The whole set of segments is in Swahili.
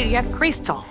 Maria Cristo.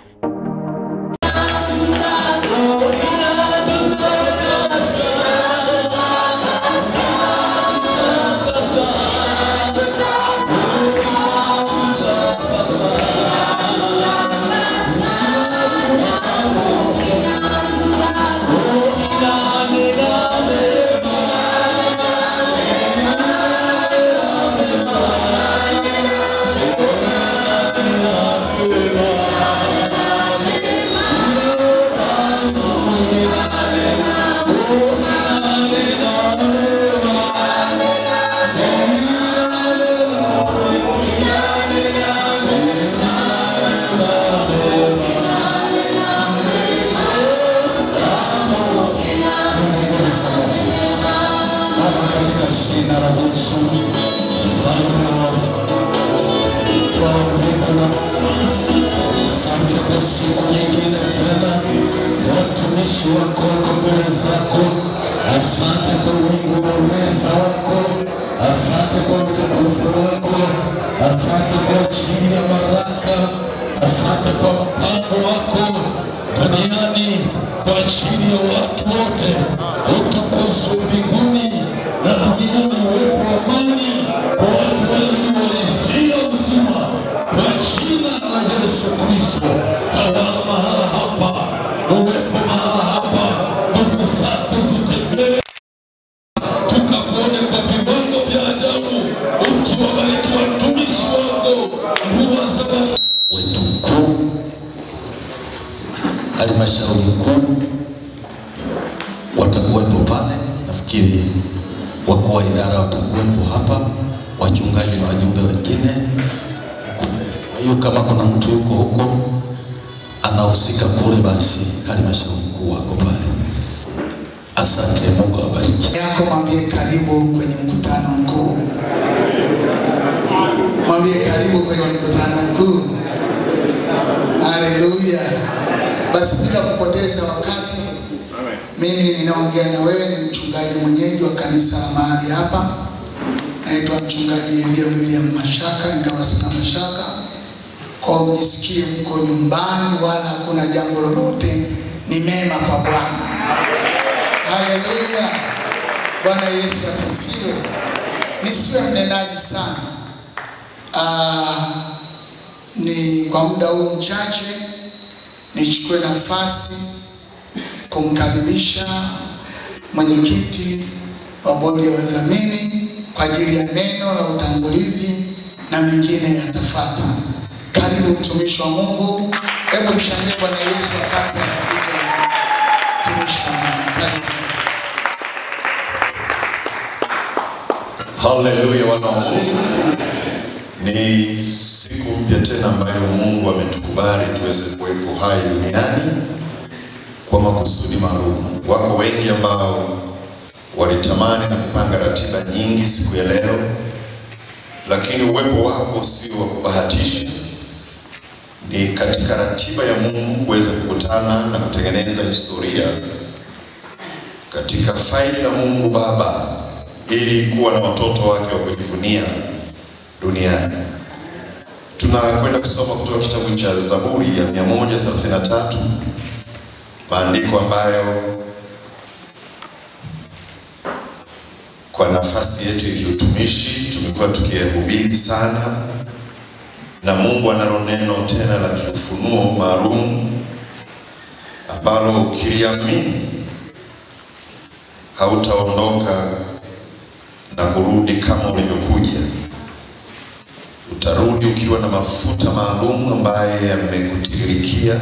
Asante kwa wingu wa uweza wako, asante kwa utukufu wako, asante kwa ajili ya baraka, asante kwa mpango wako duniani kwa ajili ya watu wote, utukufu mbinguni na duniani uwepo wa amani kwa watu wengi walio uzima kwa jina la Yesu Kristo. Tawala mahala hapa, uwepo mahala hapa, nguvu zako zitembee tukakuone kwa viwango vya ajabu, ukiwabariki watumishi wako, mvua za baraka wetu mkuu, halmashauri kuu watakuwepo pale. Nafikiri wakuu wa idara watakuwepo hapa, wachungaji na wajumbe wengine. Kwa hiyo kama kuna mtu yuko huko anahusika kule, basi halmashauri kuu wako pale. Asante, Mungu awabariki. Yako mwambie karibu kwenye mkutano mkuu. Mwambie karibu kwenye mkutano mkuu. Haleluya. Basi bila kupoteza wakati, mimi ninaongea na wewe ni mchungaji mwenyeji wa kanisa la mahali hapa. Naitwa mchungaji Elia William Mashaka, ingawa sina mashaka. Kwa mjisikie mko nyumbani, wala hakuna jambo lolote, ni mema kwa Bwana. Haleluya. Bwana Yesu asifiwe. Nisiwe mnenaji sana. Ni kwa muda huu mchache nichukue nafasi kumkaribisha mwenyekiti wa bodi ya wadhamini kwa ajili ya neno la utangulizi na mengine yatafuata. Karibu mtumishi wa Mungu. Hebu mshangilie Bwana Yesu wakati anakuja mtumishi wa Mungu. Karibu. Haleluya, wana wa Mungu. Ni siku mpya tena ambayo Mungu ametukubali tuweze kuwepo hai duniani kwa makusudi maalum. Wako wengi ambao walitamani na kupanga ratiba nyingi siku ya leo, lakini uwepo wako sio wa kubahatisha. Ni katika ratiba ya Mungu kuweza kukutana na kutengeneza historia katika faili la Mungu Baba ili kuwa na watoto wake wa kujivunia duniani. Tunakwenda kusoma kutoka kitabu cha Zaburi ya 133, maandiko ambayo kwa nafasi yetu ya kiutumishi tumekuwa tukihubiri sana, na Mungu analo neno tena la kiufunuo maalum ambalo ukiliamini hautaondoka na kurudi kama ulivyokuja. Utarudi ukiwa na mafuta maalum ambaye yamekutiririkia,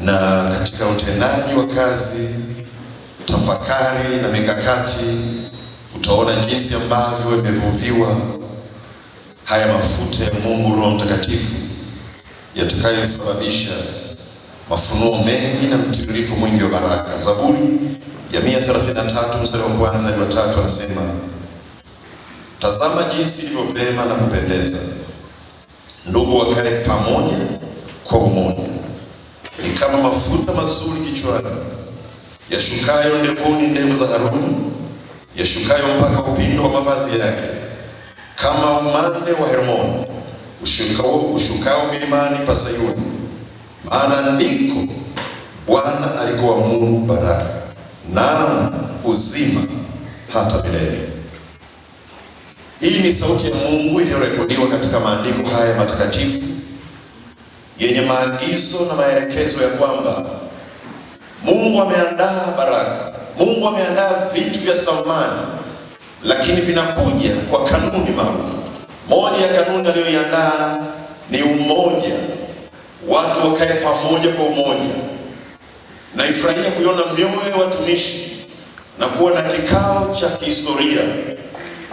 na katika utendaji wa kazi, tafakari na mikakati, utaona jinsi ambavyo imevuviwa haya mafuta ya Mungu Roho Mtakatifu yatakayosababisha mafunuo mengi na mtiririko mwingi wa baraka. Zaburi ya 133 mstari wa kwanza hadi wa 3 anasema, tazama jinsi ilivyo vyema na kupendeza ndugu wakae pamoja kwa umoja. Ni kama mafuta mazuri kichwani, yashukayo ndevuni ndevu za Haruni, yashukayo mpaka upindo wa mavazi yake. Kama umande wa Hermoni ushukao milimani pa Sayuni, maana ndiko Bwana alikuwa Mungu baraka, naam uzima hata milele. Hii ni sauti ya Mungu iliyorekodiwa katika maandiko haya matakatifu yenye maagizo na maelekezo ya kwamba Mungu ameandaa baraka, Mungu ameandaa vitu vya thamani, lakini vinakuja kwa kanuni maalum. Moja ya kanuni aliyoiandaa ni umoja, watu wakae pamoja kwa umoja. Na ifurahia kuiona mioyo ya watumishi na kuwa na kikao cha kihistoria.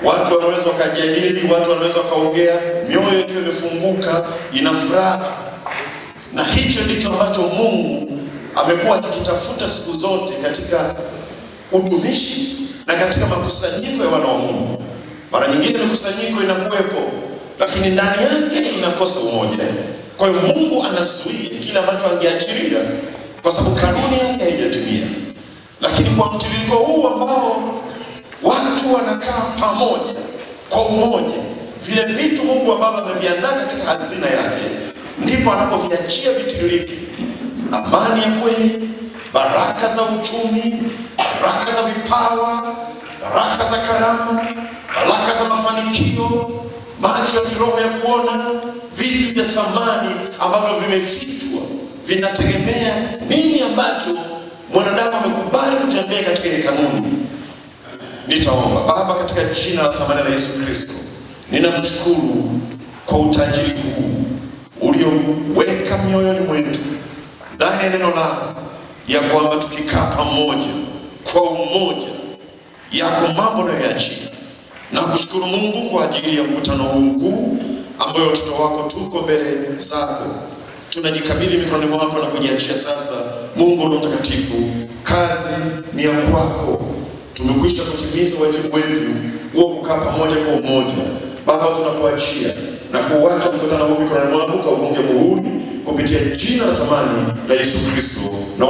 Watu wanaweza wakajadili, watu wanaweza wakaongea, mioyo ikiwa imefunguka, ina furaha. Na hicho ndicho ambacho Mungu amekuwa akikitafuta siku zote katika utumishi na katika makusanyiko ya wana wa Mungu. Mara nyingine mikusanyiko inakuwepo, lakini ndani yake inakosa umoja. Kwa hiyo Mungu anazuia kila ambacho angeachilia kwa sababu kanuni yake haijatimia. Lakini kwa mtiririko huu ambao watu wanakaa pamoja kwa umoja, vile vitu Mungu ambavyo ameviandaa katika hazina yake, ndipo anapoviachia vitiririke. Amani ya kweli, baraka za uchumi, baraka za vipawa, baraka za karama, baraka za mafanikio, macho ya kiroho ya kuona, vitu vya thamani ambavyo vimefichwa. Vinategemea nini ambacho mwanadamu amekubali kutembea katika ile kanuni. Nitaomba. Baba, katika jina la thamani la Yesu Kristo, ninamshukuru kwa utajiri huu ulioweka mioyoni mwetu ndani ya neno lako, ya kwamba tukikaa pamoja kwa umoja yako mambo na yaachia. Na kushukuru Mungu kwa ajili ya mkutano huu mkuu ambao watoto wako tuko mbele zako. Tunajikabidhi mikononi mwako na kujiachia sasa. Mungu Roho Mtakatifu, kazi ni ya kwako. Tumekwisha kutimiza wajibu wetu wa kukaa pamoja kwa umoja. Baba, tunakuachia na kuacha mkutano huu mikononi mwako, kaugonge muhuri kupitia jina la thamani la Yesu Kristo. Na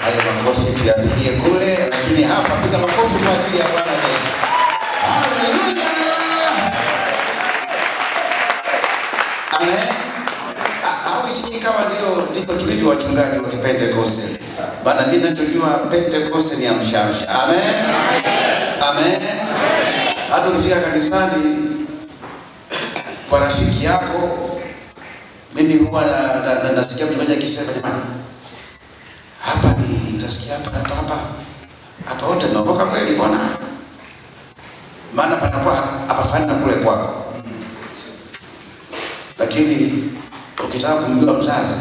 hayo makofi tuyapigie kule, lakini hapa piga makofi kwa ajili ya Bwana Yesu. Haleluya! Amen. Au isije kama ndio tulivyo wachungaji wa Pentecost. Bana, mimi ninachojua Pentecost ni amshamsha. Amen. Amen. Hata ukifika kanisani kwa rafiki yako, mimi huwa nasikia mtu mmoja akisema, jamani, hapa ni utasikia hapa wote tunaokoka kweli bwana? Maana panakuwa hapa fana kule kwako. Lakini ukitaka kumjua mzazi,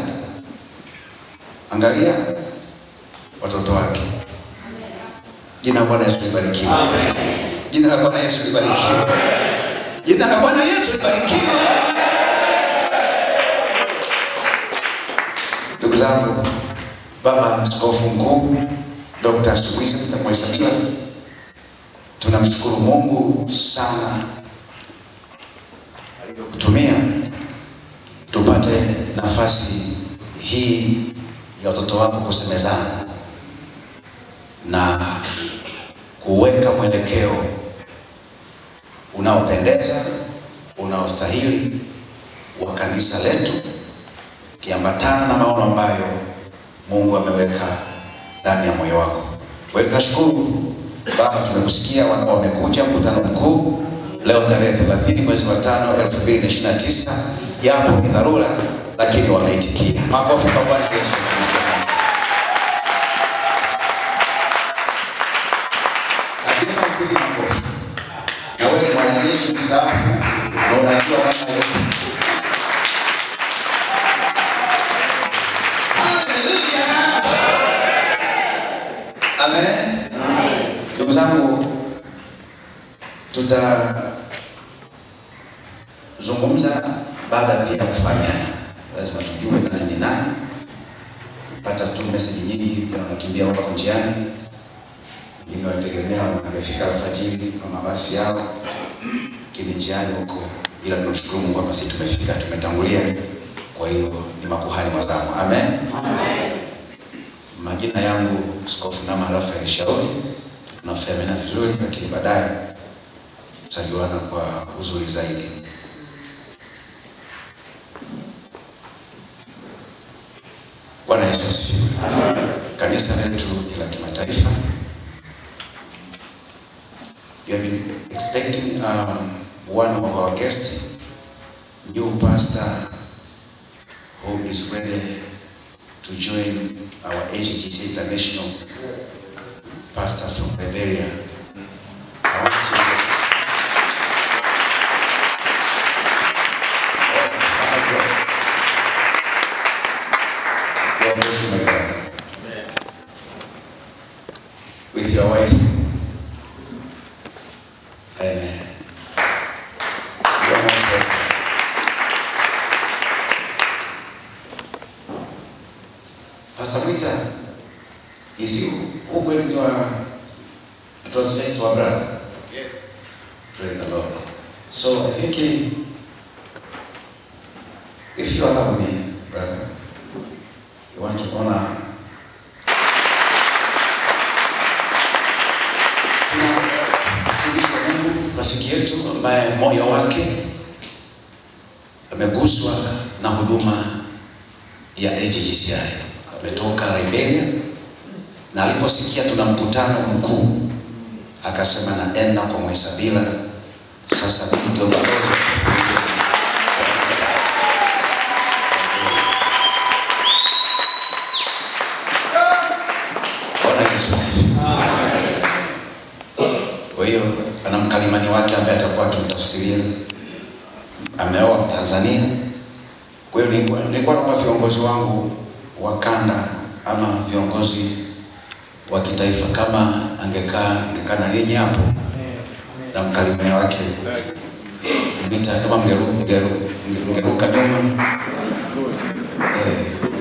angalia watoto wake. Jina la Bwana Yesu libarikiwe. Amen. Jina la Bwana Yesu libarikiwe. Amen. Jina la Bwana Yesu libarikiwe. Ndugu zangu, Baba Askofu Mkuu Dr. Suwisa tutamhesabia, tunamshukuru Mungu sana alivyokutumia tupate nafasi hii ya watoto wako kusemezana na kuweka mwelekeo unaopendeza, unaostahili wa kanisa letu, kiambatana na maono ambayo Mungu ameweka ndani ya moyo wako. Kwa hiyo tunashukuru Baba, tumekusikia watu wamekuja mkutano mkuu leo tarehe 30 mwezi wa 5 2029, japo ni dharura lakini wameitikia. Makofi kwa Bwana Yesu. Lakini makofi makofi. Na wewe mwanajeshi mstaafu, unajua mambo yote. Amen. Ndugu zangu, tutazungumza baada pia kufanyana. Lazima tujue nani ni nani. Pata tu message nyingi wanakimbia wako njiani. Wengine wanategemea wangefika alfajiri na mabasi yao. Kini njiani huko. Ila tunamshukuru Mungu hapa sisi tumefika, tumetangulia. Kwa hiyo ni makuhani wazamu. Amen. Amen. Majina yangu Askofu Nama Rafael Shauri. Tunafahamiana vizuri, lakini baadaye tutajuana kwa uzuri zaidi. asifiwe. Kanisa letu la kimataifa. We have been expecting one of our guests, new pastor who is ready to join our AGGC International, pastor from Liberia. I want to God bless you, my God. With your wife. Amen. You are most welcome. Pastor Mwita, is you going to translate to our brother? Yes. Praise the Lord. So I think if you allow me, brother, you want to honor rafiki yetu ambaye moyo wake ameguswa na huduma ya AGGCI. Ametoka Liberia na aliposikia tuna mkutano mkuu akasema naenda kwa Mwisabila. Sasa ndio balozi kwa hiyo ana mkalimani wake ambaye atakuwa akimtafsiria. Ameoa Tanzania. Kwa hiyo nilikuwa naomba viongozi wangu wa kanda ama viongozi wa kitaifa kama angekaa na ninyi hapo na mkalimani wake. Mwita kama mgeruka nyuma.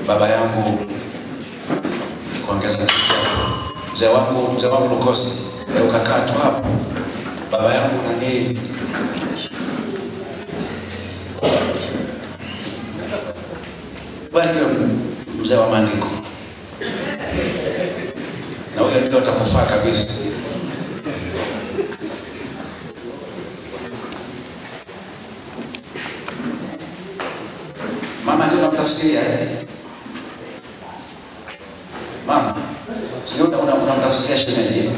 Baba yangu kuongeza kitu hapo. Mzee wangu Lukosi, ukakaa tu hapo. Baba yangu nani? Barikiwa mzee wa maandiko. Na huyo ndio atakufaa kabisa. Mama ndio unamtafsiria. Mama, sio unamtafsiria shemeji.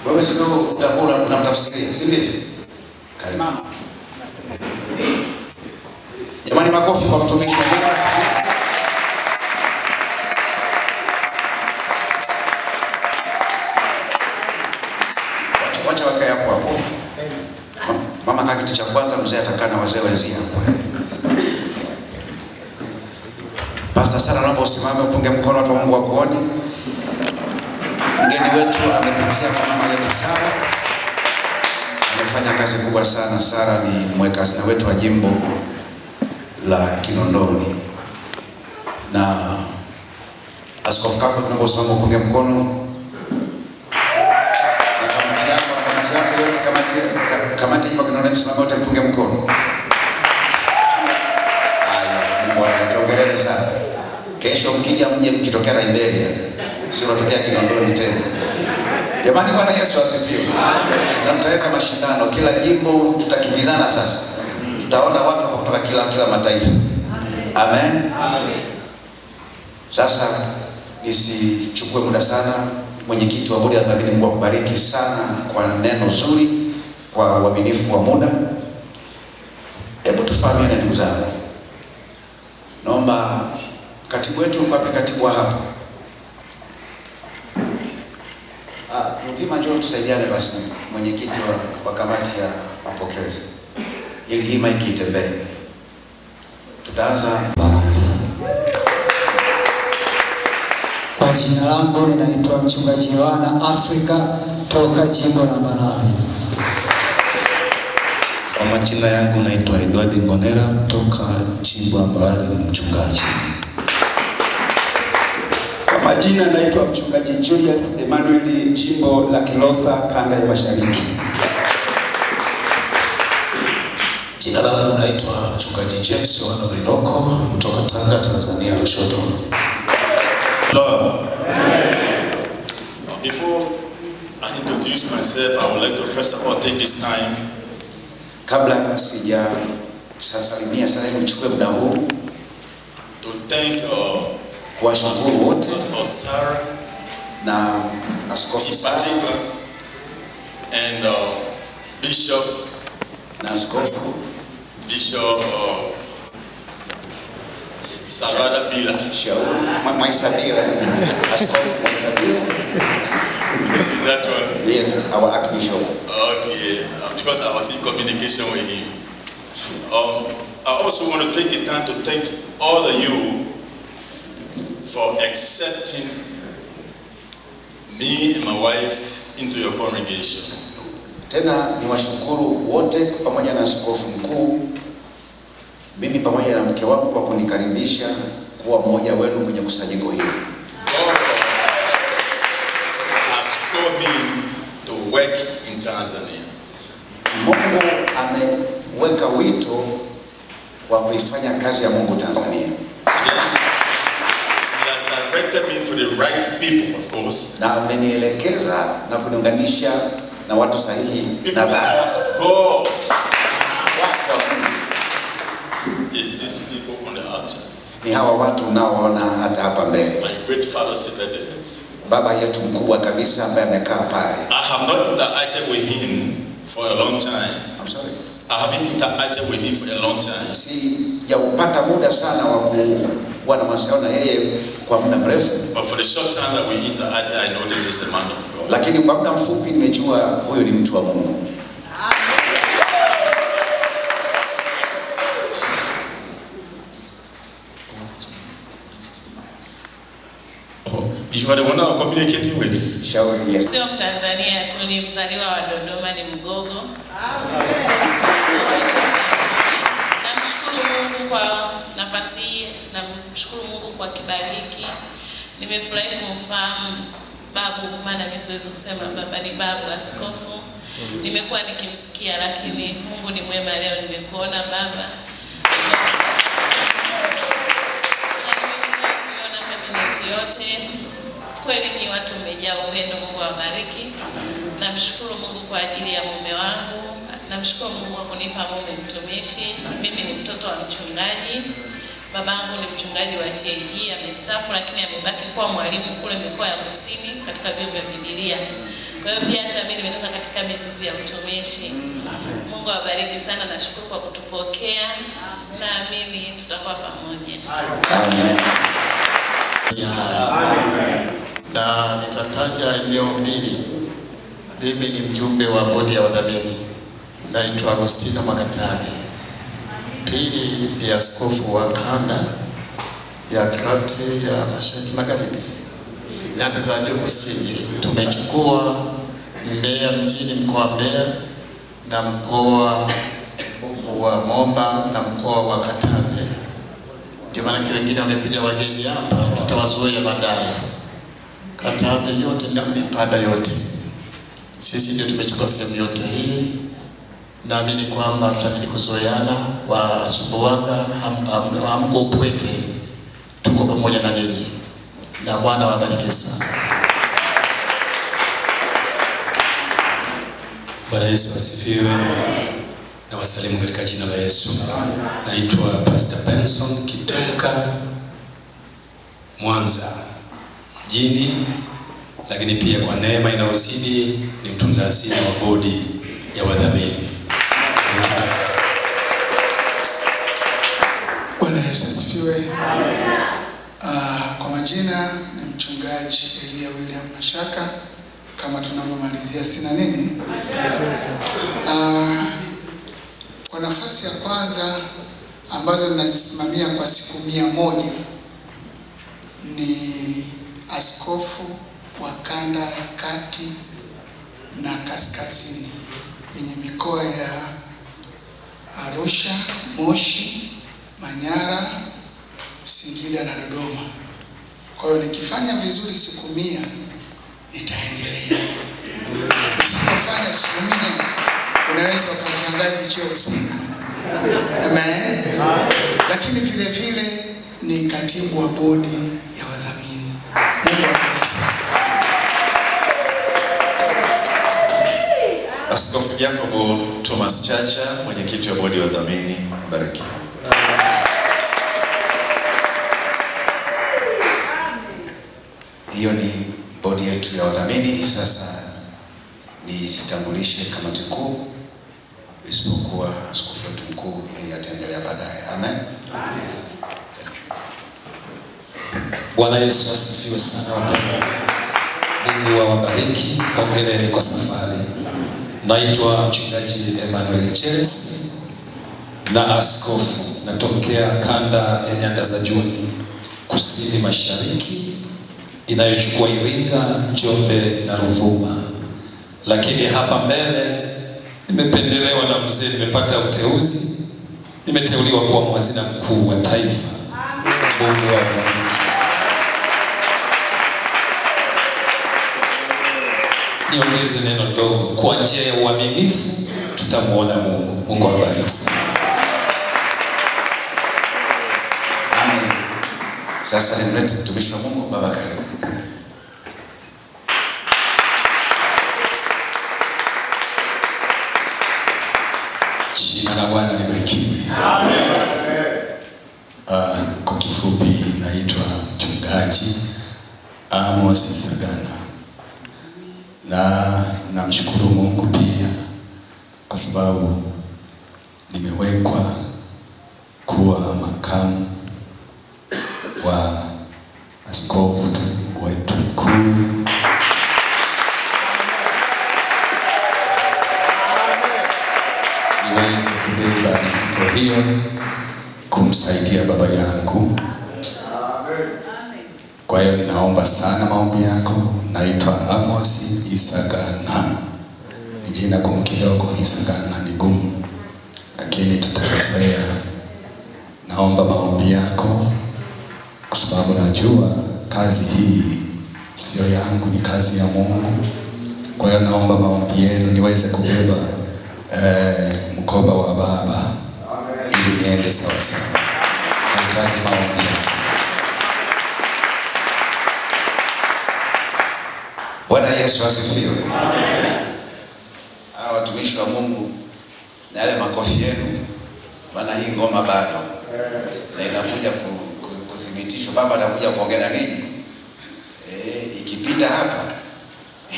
Wewe sio utakuwa unamtafsiria, si ndivyo? Karibu. Jamani, makofi kwa mtumishi wa Mungu. Wacha wakae hapo hapo. Mama kaka kitu cha kwanza, mzee atakaa na wazee wenzia hapo. Pastor Sara, naomba usimame upunge mkono, watu wa Mungu wakuone. Mgeni wetu amepitia kwa mama yetu Sara. Amefanya kazi kubwa sana. Sara ni mweka hazina wetu wa jimbo la Kinondoni. Na askofu kako tunaomba usimame upunge mkono. Na kamati yako yote, kamati hii kwa Kinondoni msimame wote mpunge mkono. Mungu ataongelea sana. Kesho mkija mje mkitokea Liberia. Sio unatokea Kinondoni tena. Jamani, Bwana Yesu asifiwe. Na mtaweka mashindano kila jimbo, tutakimbizana sasa. Tutaona watu kutoka kila mataifa. Amen. Sasa nisichukue muda sana. Mwenyekiti wa bodi ya dhamini, Mungu akubariki sana kwa neno zuri, kwa uaminifu wa muda. Hebu tufahamiane ndugu zangu. Naomba katibu wetu kwa katibu wa hapa. Mpima njoo tusaidiane basi, mwenyekiti wa kamati ya mapokezi. Ili hii maiki itembee. Tutaanza. Kwa jina langu ninaitwa Mchungaji Yohana Afrika toka jimbo la Malawi. Kwa majina yangu naitwa Edward Ngonera toka jimbo la Malawi, mchungaji. Kwa majina naitwa Mchungaji Julius Emmanuel, jimbo la Kilosa, kanda ya Mashariki. Jina langu naitwa Mchungaji James Yohana Bridoko kutoka Tanga, Tanzania, Lushoto. Lord, before I introduce myself, I would like to first of all take this time. Kabla sija salimia sana, nichukue muda huu to thank kuwashukuru wote Pastor Sarah na Askofu Sarah and Bishop Sarada Bila. Maisabila. Askofu Maisabila. That one? Yeah, our Archbishop. Okay, because I was in communication with him. I also want to take the time to thank all of you for accepting me and my wife into your congregation. Tena niwashukuru wote pamoja na askofu mkuu, mimi pamoja na mke wangu kwa kunikaribisha kuwa mmoja wenu kwenye kusanyiko hili. God has called me to work in Tanzania. Mungu ameweka wito wa kuifanya kazi ya Mungu Tanzania. He has directed me to the right people, of course. Na amenielekeza na kuniunganisha na watu sahihi na dhati. God is these people on the outside. Ni hawa watu unaoona hata hapa mbele. My great father seated there. Baba yetu mkubwa kabisa ambaye amekaa pale. I have not interacted with him for a long time. I'm sorry. I haven't interacted with him for a long time. Sijaupata muda sana wa kuwa na mawasiliano na yeye kwa muda mrefu. But for the short time that we interacted, I know this is a man of God. Lakini kwa muda mfupi nimejua huyu ni mtu wa Mungu. You are the one I'm communicating with. Shauri, yes. Sio Mtanzania tu, ni mzaliwa wa Dodoma, ni Mgogo. Namshukuru Mungu kwa nafasi hii, namshukuru Mungu kwa kibali hiki. Nimefurahi kumfahamu babu, maana mimi siwezi kusema baba, ni babu askofu. Nimekuwa nikimsikia, lakini Mungu ni mwema, leo nimekuona baba. Nimeona kabineti yote. Kweli ni watu mmejaa upendo. Mungu awabariki. Namshukuru Mungu kwa ajili ya mume wangu. Namshukuru Mungu kwa kunipa mume mtumishi. Mimi ni mtoto wa mchungaji. Babangu ni mchungaji wa TAG, amestaafu lakini amebaki kuwa mwalimu kule mikoa ya kusini katika vyuo vya Biblia. Kwa hiyo pia hata mimi nimetoka katika mizizi ya utumishi. Mungu awabariki sana, nashukuru kwa kutupokea. Naamini tutakuwa pamoja. Amen. Na nitataja eneo mbili. Mimi ni mjumbe wa bodi ya wadhamini, naitwa Agostino Makatari. Pili ni askofu wa kanda ya kati ya Mashariki Magharibi, nyanda za juu kusini. Tumechukua Mbeya mjini, mkoa wa Mbeya na mkoa wa Momba na mkoa wa Katavi. Ndio maana wengine wamekuja wageni hapa, tutawazoea baadaye. Katavi yote na mipanda yote, sisi ndio tumechukua sehemu yote hii. Naamini kwamba tutazidi kuzoeana. Wa Sumbawanga hamko upweke, tuko pamoja na nyinyi, na Bwana wabariki sana. Bwana Yesu asifiwe. Na wasalimu katika jina la Yesu. Naitwa Pastor Benson Kitonka, Mwanza mjini, lakini pia kwa neema inayozidi ni mtunza hazina wa bodi ya wadhamini. Bwana Yesu asifiwe. Kwa majina ni mchungaji Elia William Mashaka. Kama tunavyomalizia sina nini. Kwa nafasi ya kwanza ambazo ninazisimamia kwa siku 100 ni askofu wa kanda ya kati na kaskazini yenye mikoa ya Arusha, Moshi, Manyara, Singida na Dodoma. Kwa hiyo nikifanya vizuri siku 100 nitaendelea. Nisipofanya siku 100 unaweza ukashangaa cheo sina. Amen. Lakini vile vile ni katibu wa bodi ya wadhamini. Mungu awabariki sana. Askofu Jacobo Thomas Chacha, mwenyekiti wa bodi ya wadhamini, bariki. Hiyo ni bodi yetu ya wadhamini. Sasa nijitambulishe kamati kuu, isipokuwa askofu wetu mkuu, yeye ataendelea baadaye. Amen. Bwana Yesu asifiwe sana wapendwa. Mungu awabariki. Hongereni kwa safari. Naitwa Mchungaji Emmanuel Cheles na askofu, natokea kanda ya Nyanda za Juu Kusini Mashariki inayochukua Iringa, Njombe na Ruvuma. Lakini hapa mbele nimependelewa na mzee, nimepata uteuzi, nimeteuliwa kuwa mwazina mkuu wa taifa. Mungu awabariki. Niongeze neno dogo, kwa njia ya uaminifu tutamuona Mungu. Mungu awabariki sana. Amen. Sasa nimlete mtumishi wa Mungu, baba karibu. Jina la Bwana libarikiwe. Amen. Kwa kifupi naitwa Mchungaji Amos Isagana. Na namshukuru Mungu pia kwa sababu nimewekwa kuwa makamu wa askofu wetu mkuu. Niweze kubeba mizigo hiyo kumsaidia baba yangu. Kwa hiyo ninaomba sana maombi yako. Naitwa Amos Isagana. Ni jina gumu kidogo, Isagana ni gumu, lakini tutazoea. Naomba maombi yako kwa sababu najua kazi hii sio yangu, ni kazi ya Mungu. Kwa hiyo naomba maombi yenu niweze kubeba mkoba wa baba ili niende sawa sawa. Nahitaji maombi yako. Bwana Yesu asifiwe. Amen. Hawa watumishi wa Mungu na yale makofi yenu, maana hii ngoma bado na inakuja kuthibitishwa. Baba anakuja kuongea na ninyi. Ikipita hapa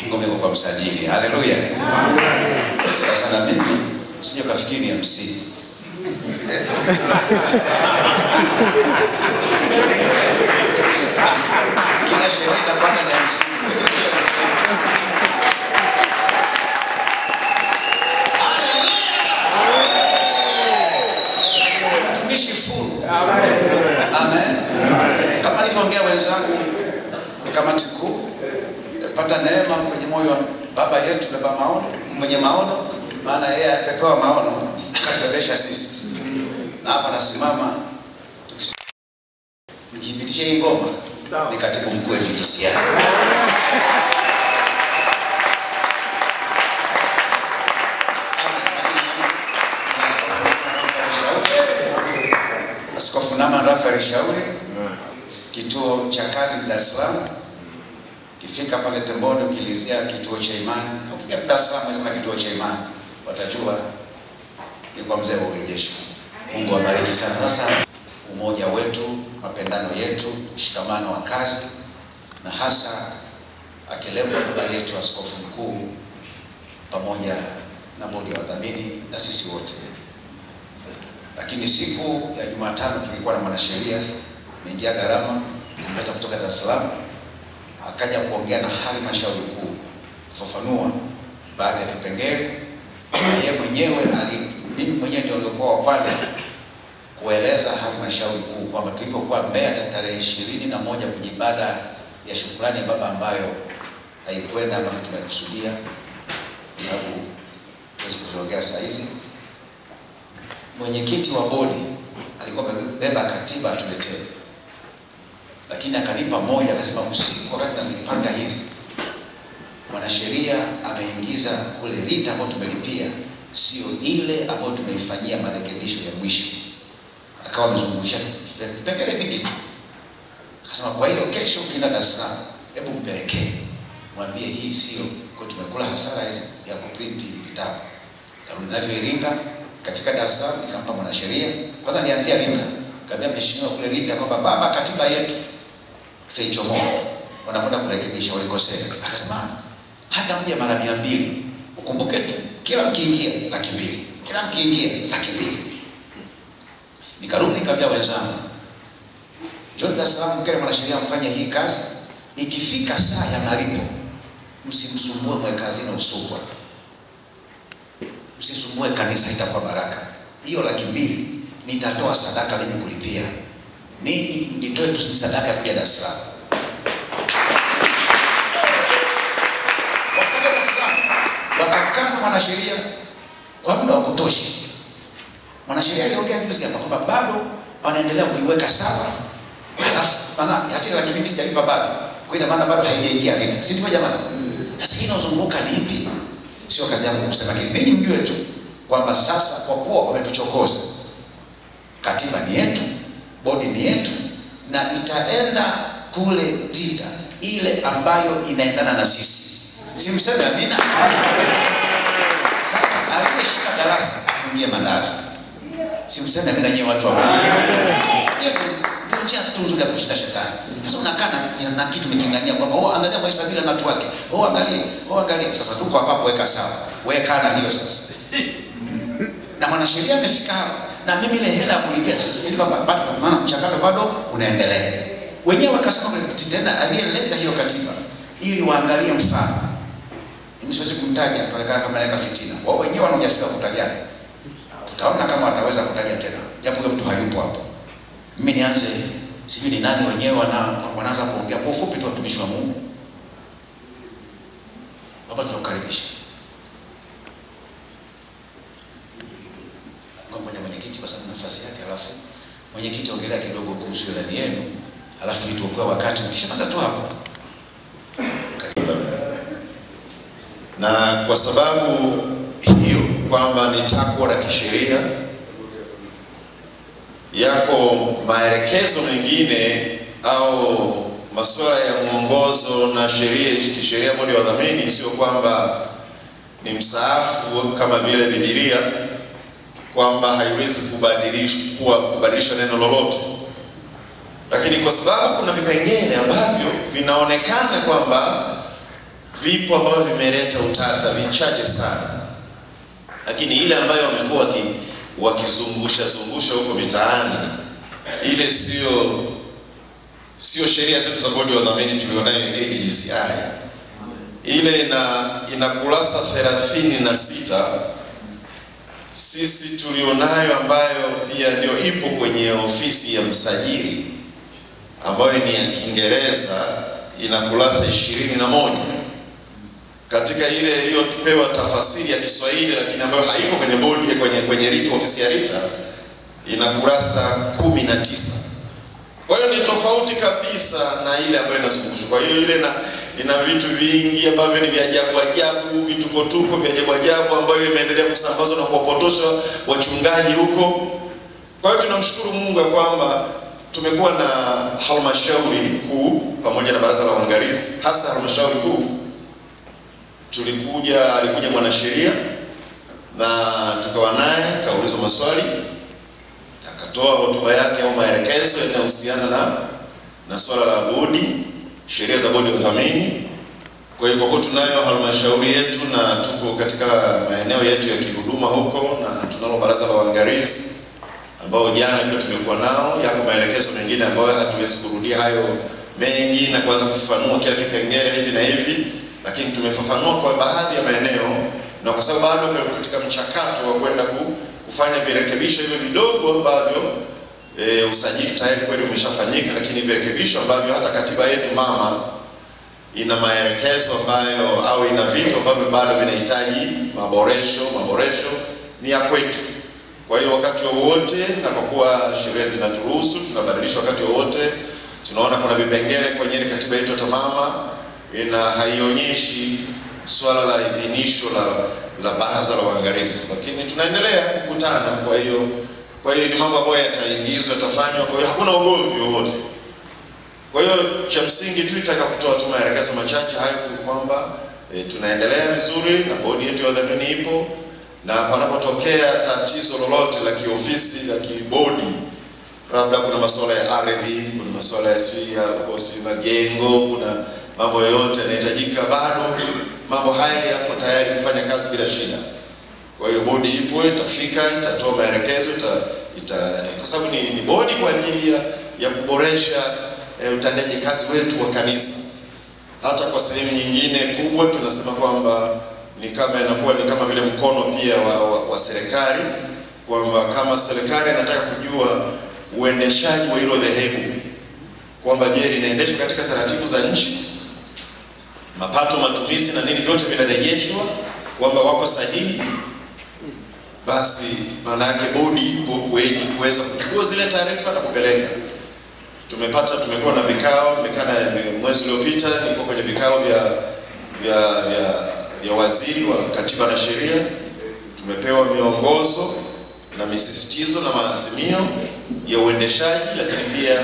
ngoma iko kwa msajili. Haleluya. Amen. Sasa na mimi usije kafikiri ni MC. Kila sherehe inapanda na MC. Amen. Kama alivyoongea wenzangu kamati kuu, pata neema kwenye moyo wa baba yetu, baba maono, mwenye maono, maana yeye alipewa maono akatubebesha sisi. Na hapa nasimama nikipitisha hii ngoma ni katibu mkuu wa JCI. Askofu Nama Rafael Shauri, kituo cha kazi Dar es Salaam. Kifika pale Temboni ukilizia kituo cha imani, ukija Dar es Salaam unasema kituo cha imani, watajua ni kwa mzee wa urejesho. Mungu awabariki sana. Sasa umoja wetu, mapendano yetu, mshikamano wa kazi, na hasa akilemba baba yetu askofu mkuu pamoja na bodi ya wadhamini na sisi wote. Lakini siku ya Jumatano tulikuwa na mwanasheria ameingia gharama mleta kutoka Dar es Salaam, akaja kuongea na halmashauri kuu kufafanua baadhi ya vipengele. Yeye mwenyewe mimi mwenyewe ndio nilikuwa wa kwanza kueleza halmashauri kuu kwamba tulivyokuwa Mbeya tarehe 21 kwenye ibada ya shukrani ya baba ambayo haikwenda kama tumekusudia, kwa sababu tuwezi kuongea saa hizi. Mwenyekiti wa bodi alikuwa amebeba katiba atuletee, lakini akanipa moja, akasema usiku wakati nazipanga hizi, mwanasheria ameingiza kule rita ambayo tumelipia sio ile ambayo tumeifanyia marekebisho ya mwisho. Akawa amezungusha vipengele vingi. Akasema kwa hiyo kesho ukienda Dar es Salaam, hebu mpelekee, mwambie hii sio, kwa tumekula hasara hizi ya kuprint vitabu. Karudi navyo Iringa, kafika Dar es Salaam, nikampa mwanasheria. Kwanza nianzia Rita. Kaambia mheshimiwa kule Rita kwamba baba katiba yetu tutaichomoa. wanakwenda kurekebisha walikosea. Akasema hata mje mara 200, ukumbuke tu kila mkiingia 200, kila mkiingia 200. Nikarudi nikamwambia wenzangu, njoo Dar es Salaam mkele mwanasheria mfanye hii kazi, ikifika saa ya malipo msimsumbue mweka hazina usukwa, msisumbue kanisa, itakuwa baraka. Hiyo 200 nitatoa sadaka mimi kulipia. Nitoe tu sadaka ya kuja Dar es Salaam. Wakaja Dar es Salaam, wakakaa mwanasheria kwa muda wa kutosha. Mwanasheria aliongea juzi hapa kwamba bado wanaendelea kuiweka sawa. Halafu maana hata ile 200 sijalipa bado. Kwa hiyo maana bado haijaingia RITA. Si ndivyo jamani? Sasa hii inazunguka ni ipi? Sio kazi yangu kusema, lakini ninyi mjue tu kwamba sasa kwa kuwa wametuchokoza, katiba ni yetu, bodi ni yetu, na itaenda kule RITA ile ambayo inaendana na sisi. Simseme amina. Sasa aliyeshika darasa afungie madarasa. Simseme amina nyewe watu wa Mungu. Ndio njia tu ya kushinda shetani. Sasa unakaa na kitu mkingania kwamba angalia Maisha bila na watu wake. Angalia. Sasa tuko hapa kuweka sawa. Weka na hiyo sasa. Na mwanasheria amefika hapa na mimi ile hela ya kulipia sasa nilipa bado, maana mchakato bado unaendelea. Wenyewe wakasema tena aliyeleta hiyo katiba ili waangalie mfano. Mimi siwezi kumtaja pale kama naweka fitina. Wao wenyewe wana ujasiri wa kutajana. Tutaona kama wataweza kutaja tena. Japo huyo mtu hayupo hapo. Mimi nianze sijui ni nani wenyewe wanaanza kuongea kwa ufupi tu, watumishi wa Mungu. Baba tunakukaribisha. Mwenyekiti kwa sababu nafasi yake, alafu mwenyekiti ongelea kidogo kuhusu ilani yenu, alafu itakuwa wakati ukishaanza tu hapo. Na kwa sababu hiyo kwamba ni takwa la kisheria, yako maelekezo mengine au masuala ya mwongozo na kisheria bodi ya wadhamini, sio kwamba ni msaafu kama vile Biblia kwamba haiwezi kubadilisha neno lolote. Lakini kwa sababu kuna vipengele ambavyo vinaonekana kwamba vipo ambavyo vimeleta utata, vichache sana, lakini ile ambayo wamekuwa wakizungusha huko mitaani, ile sio sheria zetu za bodi ya wadhamini tulionayo AGCI. Ile ina kurasa 36 sisi tulionayo, ambayo pia ndio ipo kwenye ofisi ya msajili, ambayo ni ya Kiingereza, ina kurasa 21. Katika ile iliyopewa tafasiri ya Kiswahili lakini ambayo haiko kwenye bodi kwenye RITA, ofisi ya RITA, ina kurasa 19. Kwa hiyo ni tofauti kabisa na ile ambayo inazungushwa. Kwa hiyo ile ina vitu vingi ambavyo ni vya ajabu, vituko vya ajabu ambayo imeendelea kusambazwa na kuwapotosha wachungaji huko. Kwa hiyo tunamshukuru Mungu ya kwamba tumekuwa na halmashauri kuu pamoja na baraza la uangalizi. Hasa halmashauri kuu alikuja mwanasheria na tukawa naye, kaulizwa maswali, akatoa hotuba yake au maelekezo yanayohusiana na swala la bodi, sheria za bodi ya udhamini. Kwa hiyo kwa tunayo halmashauri yetu na tuko katika maeneo yetu ya kihuduma huko, na tunalo baraza la uangalizi ambao jana pia tumekuwa nao. Yako maelekezo mengine ambayo hatuwezi kurudia hayo mengi na kuanza kufafanua kila kipengele hivi na hivi, lakini tumefafanua kwa baadhi ya maeneo, na kwa sababu bado katika mchakato wa kwenda kufanya virekebisho hivyo vidogo ambavyo usajili tayari kweli umeshafanyika, lakini virekebisho ambavyo hata katiba yetu mama ina maelekezo ambayo au ina vitu ambavyo bado vinahitaji maboresho ni ya kwetu. Kwa hiyo wakati wowote, na kwa kuwa sheria zinaturuhusu, tunabadilisha wakati wowote. Tunaona kuna vipengele kwenye katiba yetu ya mama haionyeshi swala la idhinisho la baraza la uangalizi, lakini tunaendelea kukutana. Kwa hiyo ni mambo ambayo yataingizwa, yatafanywa, kwa hiyo hakuna ugomvi wowote. Kwa hiyo cha msingi tu kutoa tu maelekezo machache hayo kwamba tunaendelea vizuri na bodi yetu ya wadhamini ipo, na panapotokea tatizo lolote la kiofisi la kibodi labda kuna masuala ya ardhi, kuna masuala ya majengo, kuna mambo yote yanahitajika, bado mambo haya yapo tayari kufanya kazi bila shida. Kwa hiyo bodi ipo, itafika, itatoa maelekezo, kwa sababu ni bodi kwa ajili ya kuboresha utendaji kazi wetu wa kanisa. Hata kwa sehemu nyingine kubwa tunasema kwamba ni kama inakuwa ni kama vile mkono pia wa serikali, kwamba kama serikali inataka kujua uendeshaji wa hilo dhehebu, kwamba je, linaendeshwa katika taratibu za nchi, mapato, matumizi na nini vyote vinarejeshwa, kwamba wako sahihi, basi maana yake bodi ipo kuweza kuchukua zile taarifa na kupeleka. Tumekuwa na vikao, mwezi uliopita nilikuwa kwenye vikao vya waziri wa katiba na sheria. Tumepewa miongozo na misisitizo na maazimio ya uendeshaji, lakini pia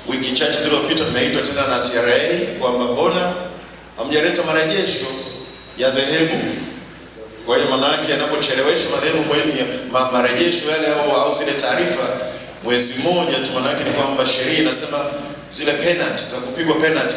wiki chache zilizopita tumeitwa tena na TRA kwamba mbona hamjaleta marejesho ya dhehebu. Kwa hiyo maana yake yanapocheleweshwa marejesho yale au zile taarifa mwezi mmoja tu, maana yake ni kwamba sheria inasema zile penalty za kupigwa penalty